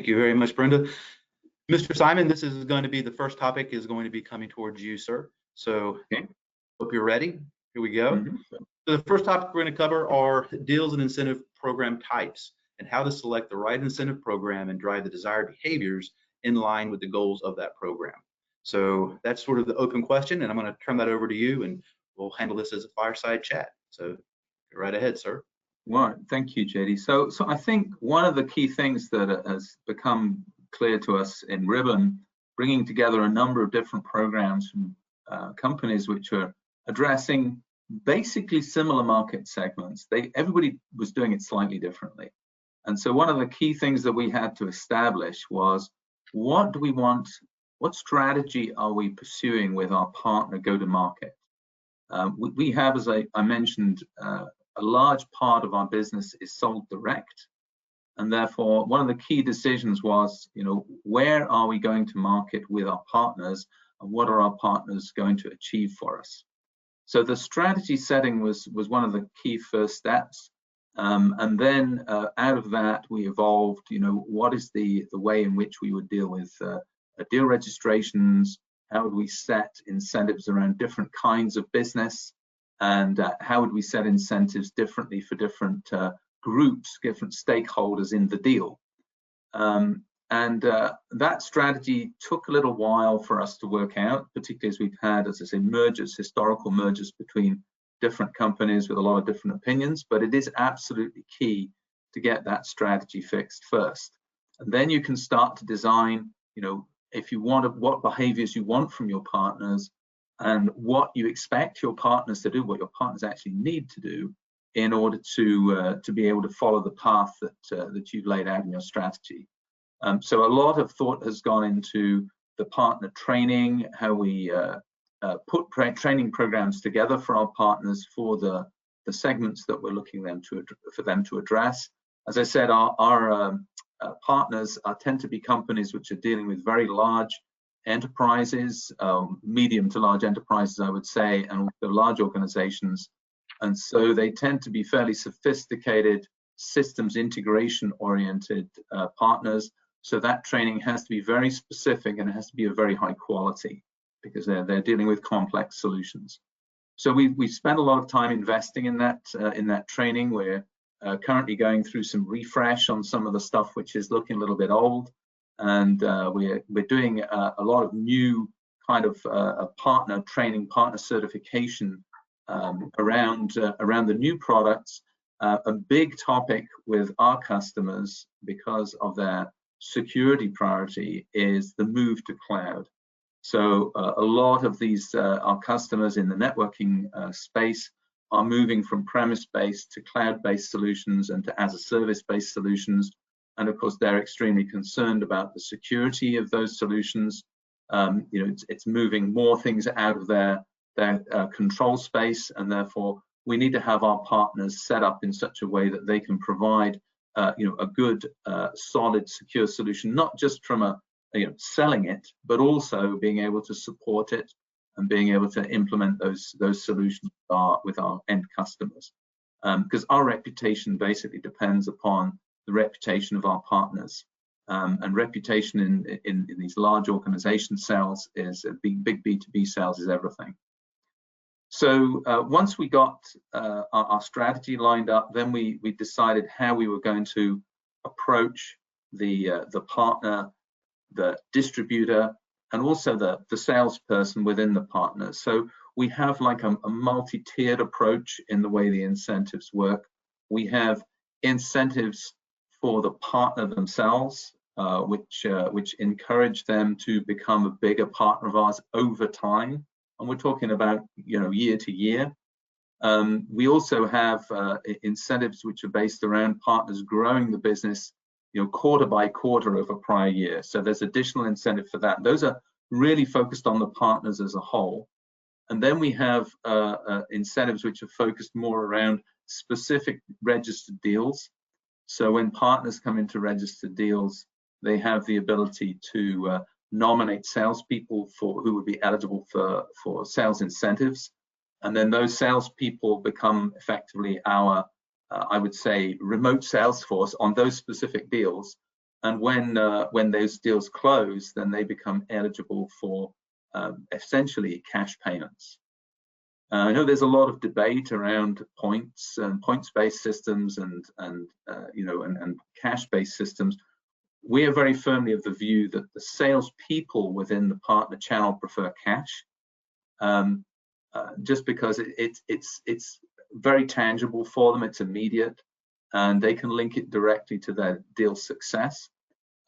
you very much, Brenda. Mr. Simon, this is going to be the first topic is going to be coming towards you, sir. So hope you're ready. Here we go. So the first topic we're going to cover are deals and incentive program types and how to select the right incentive program and drive the desired behaviors in line with the goals of that program. So that's sort of the open question, and I'm going to turn that over to you, and we'll handle this as a fireside chat. So go right ahead, sir. Well, thank you, JD. So I think one of the key things that has become clear to us in Ribbon, bringing together a number of different programs from companies which are addressing basically similar market segments. Everybody was doing it slightly differently. And so one of the key things that we had to establish was, what do we want? What strategy are we pursuing with our partner go-to-market? We have, as I mentioned, a large part of our business is sold direct. And therefore, one of the key decisions was, where are we going to market with our partners, and what are our partners going to achieve for us? So the strategy setting was one of the key first steps. And then out of that, we evolved, what is the way in which we would deal with deal registrations, how would we set incentives around different kinds of business, and how would we set incentives differently for different groups, different stakeholders in the deal. That strategy took a little while for us to work out, particularly as we've had, as I say, historical mergers between different companies with a lot of different opinions, but it is absolutely key to get that strategy fixed first. And then you can start to design, if you want, what behaviors you want from your partners and what you expect your partners to do, what your partners actually need to do in order to be able to follow the path that you've laid out in your strategy. So a lot of thought has gone into the partner training, how we put training programs together for our partners for the segments that we're looking for them to address. As I said, our partners tend to be companies which are dealing with very large enterprises, medium to large enterprises, I would say, and also large organizations. And so they tend to be fairly sophisticated systems integration oriented partners. So that training has to be very specific and it has to be of very high quality because they're dealing with complex solutions. So we've spent a lot of time investing in that training. We're currently going through some refresh on some of the stuff which is looking a little bit old, and we're doing a lot of new kind of partner training, partner certification around the new products. A big topic with our customers, because of their security priority, is the move to cloud. So a lot of these our customers in the networking space are moving from premise-based to cloud-based solutions and to as-a-service-based solutions. And of course, they're extremely concerned about the security of those solutions. It's moving more things out of their control space, and therefore we need to have our partners set up in such a way that they can provide a good, solid, secure solution, not just from selling it, but also being able to support it and being able to implement those solutions with our end customers. Because our reputation basically depends upon the reputation of our partners, and reputation in these large organization sales is big B2B sales is everything. So once we got our strategy lined up, then we decided how we were going to approach the partner, the distributor, and also the salesperson within the partner. So we have like a multi-tiered approach in the way the incentives work. We have incentives for the partner themselves, which encourage them to become a bigger partner of ours over time. And we're talking about year to year. We also have incentives which are based around partners growing the business quarter by quarter over prior year. So there's additional incentive for that. Those are really focused on the partners as a whole. And then we have incentives which are focused more around specific registered deals. So when partners come into registered deals, they have the ability to nominate salespeople who would be eligible for sales incentives. And then those salespeople become effectively our I would say remote sales force on those specific deals, And when those deals close, then they become eligible for essentially cash payments. I know there's a lot of debate around points and points-based systems and cash-based systems. We are very firmly of the view that the salespeople within the partner channel prefer cash, just because it's very tangible for them. It's immediate, and they can link it directly to their deal success.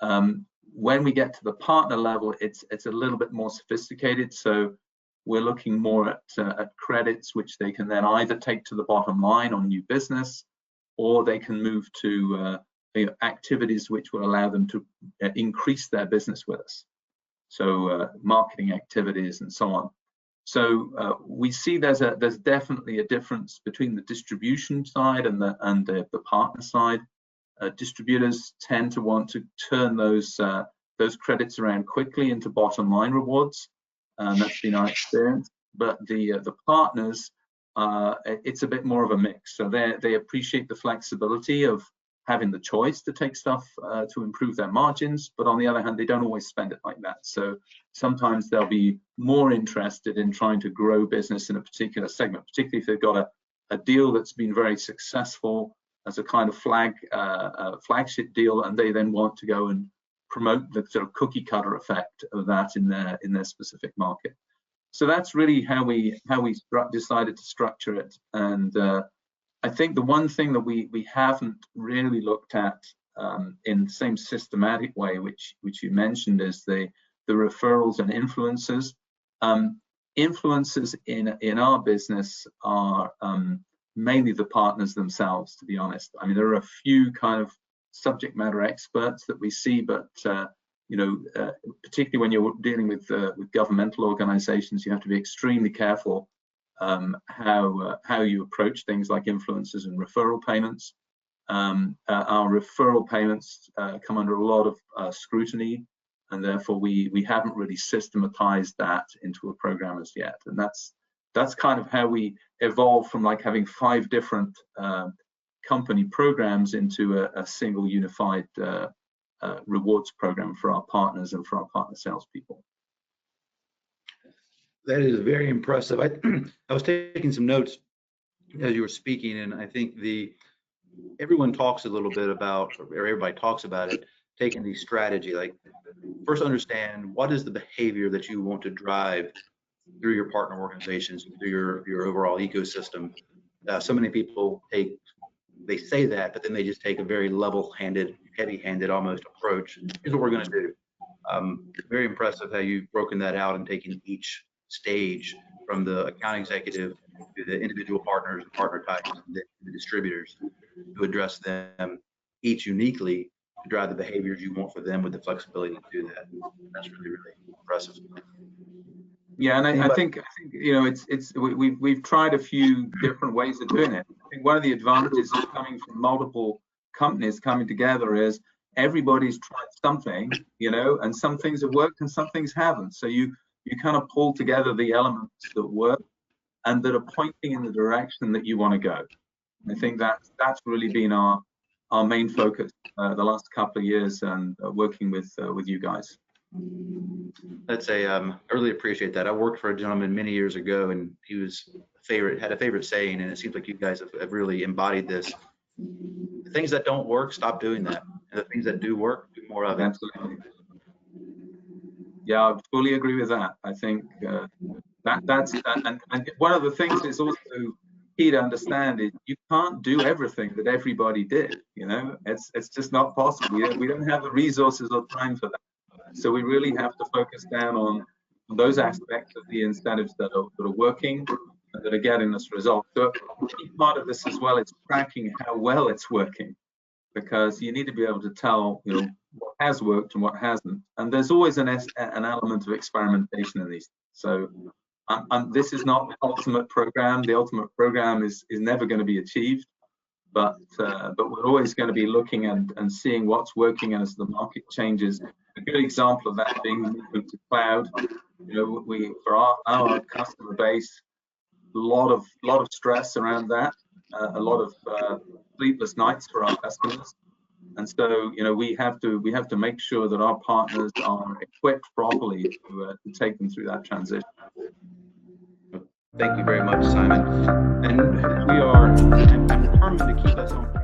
When we get to the partner level, it's a little bit more sophisticated. So we're looking more at credits, which they can then either take to the bottom line on new business, or they can move to activities which will allow them to increase their business with us. So marketing activities and so on. So we see there's definitely a difference between the distribution side and the partner side. Distributors tend to want to turn those credits around quickly into bottom line rewards. That's been our experience. But the partners, it's a bit more of a mix. So they appreciate the flexibility of having the choice to take stuff to improve their margins, but on the other hand, they don't always spend it like that. So sometimes they'll be more interested in trying to grow business in a particular segment, particularly if they've got a deal that's been very successful as a kind of flagship deal, and they then want to go and promote the sort of cookie cutter effect of that in their specific market. So that's really how we decided to structure it. And I think the one thing that we haven't really looked at in the same systematic way, which you mentioned, is the referrals and influencers. Influencers in our business are mainly the partners themselves, to be honest. I mean, there are a few kind of subject matter experts that we see, but particularly when you're dealing with governmental organizations, you have to be extremely careful how you approach things like influencers and referral payments. Our referral payments come under a lot of scrutiny, and therefore we haven't really systematized that into a program as yet. And that's kind of how we evolved from like having 5 different company programs into a single unified rewards program for our partners and for our partner salespeople. That is very impressive. I was taking some notes as you were speaking, and I think everyone talks a little bit about, or everybody talks about it, taking the strategy. Like, first understand what is the behavior that you want to drive through your partner organizations, through your overall ecosystem. So many people they say that, but then they just take a very level-handed, heavy-handed almost approach. Here's what we're going to do. Very impressive how you've broken that out and taken each stage from the account executive to the individual partners, the partner types, and the distributors, to address them each uniquely to drive the behaviors you want for them with the flexibility to do that. That's really, really impressive. Yeah, and I think we've tried a few different ways of doing it. I think one of the advantages of coming from multiple companies coming together is everybody's tried something, and some things have worked and some things haven't. So you kind of pull together the elements that work and that are pointing in the direction that you want to go. I think that's really been our main focus the last couple of years, and working with you guys. I really appreciate that. I worked for a gentleman many years ago, and he had a favorite saying, and it seems like you guys have really embodied this. The things that don't work, stop doing that. And the things that do work, do more of it. Absolutely. Yeah, I fully agree with that. I think that's and one of the things is also key to understand is you can't do everything that everybody did. It's just not possible. We don't have the resources or time for that. So we really have to focus down on those aspects of the incentives that are working and that are getting us results. So a key part of this as well is tracking how well it's working, because you need to be able to tell what has worked and what hasn't. And there's always an element of experimentation in these. So this is not the ultimate program. The ultimate program is never going to be achieved, but we're always going to be looking and seeing what's working as the market changes. A good example of that being the movement to cloud. For our customer base, a lot of stress around that, a lot of sleepless nights for our customers. And so, you know, we have to make sure that our partners are equipped properly to take them through that transition. Thank you very much, Simon. And I'm determined to keep us on